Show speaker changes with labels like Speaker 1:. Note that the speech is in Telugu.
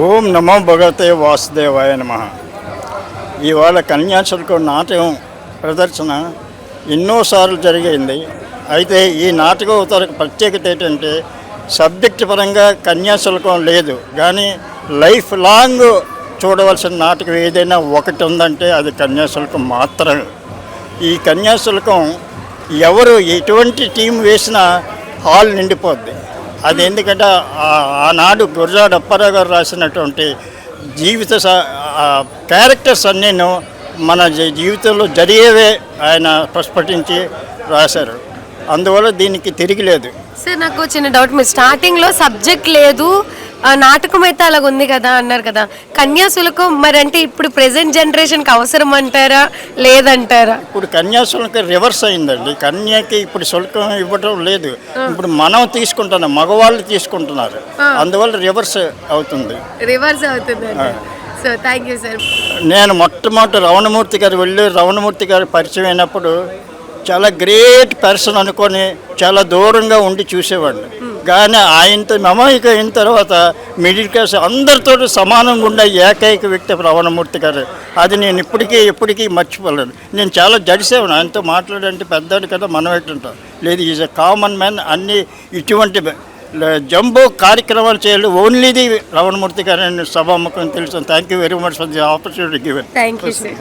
Speaker 1: ఓం నమో భగవతే వాసుదేవాయ నమః. ఇవాళ కన్యాశుల్కం నాటకం ప్రదర్శన ఎన్నోసార్లు జరిగింది. అయితే ఈ నాటకం ప్రత్యేకత ఏంటంటే సబ్జెక్ట్ పరంగా కన్యాశుల్కం లేదు, కానీ లైఫ్ లాంగ్ చూడవలసిన నాటకం ఏదైనా ఒకటి ఉందంటే అది కన్యాశుల్కం మాత్రమే. ఈ కన్యాశుల్కం ఎవరు ఎటువంటి టీం వేసినా హాల్ నిండిపోద్ది. అది ఎందుకంటే ఆనాడు గురజాడ అప్పారావు గారు రాసినటువంటి జీవిత క్యారెక్టర్స్ అన్నీను మన జీవితంలో జరిగేవే ఆయన ప్రస్ఫుటించి రాశారు. అందువల్ల దీనికి తిరిగిలేదు.
Speaker 2: సార్ నాకు చిన్న డౌట్, మీరు స్టార్టింగ్లో సబ్జెక్ట్ లేదు నాటకం అయితే అలాగ ఉంది కదా అన్నారు కదా, కన్యాశుల్కం మరి అంటే ఇప్పుడు ప్రెసెంట్ జనరేషన్కి అవసరం అంటారా లేదంటారా?
Speaker 1: ఇప్పుడు కన్యాశుల్కం రివర్స్ అయిందండి. కన్యకి ఇప్పుడు శుల్కం ఇవ్వడం లేదు, ఇప్పుడు మనం తీసుకుంటున్నాం, మగవాళ్ళు తీసుకుంటున్నారు. అందువల్ల రివర్స్ అవుతుంది.
Speaker 2: So thank you sir.
Speaker 1: నేను మొట్టమొదటి రమణమూర్తి గారు వెళ్ళి రమణమూర్తి గారు పరిచయం అయినప్పుడు చాలా గ్రేట్ పర్సన్ అనుకొని చాలా దూరంగా ఉండి చూసేవాడిని. కానీ ఆయనతో మమేక అయిన తర్వాత మిడిల్ క్లాస్ అందరితో సమానంగా ఉండే ఏకైక వ్యక్తి రమణమూర్తి గారు. అది నేను ఎప్పటికీ మర్చిపోలేను. నేను చాలా జడిసేవాను ఆయనతో మాట్లాడంటే, పెద్దవాడు కదా మనం ఏంటంటాం, లేదు ఈజ్ ఎ కామన్ మ్యాన్. అన్ని ఇటువంటి జంబో కార్యక్రమాలు చేయాలి ఓన్లీది రమణమూర్తి గారు సభాముఖం తెలుసు. Thank you very much for the opportunity given.
Speaker 2: Thank you sir.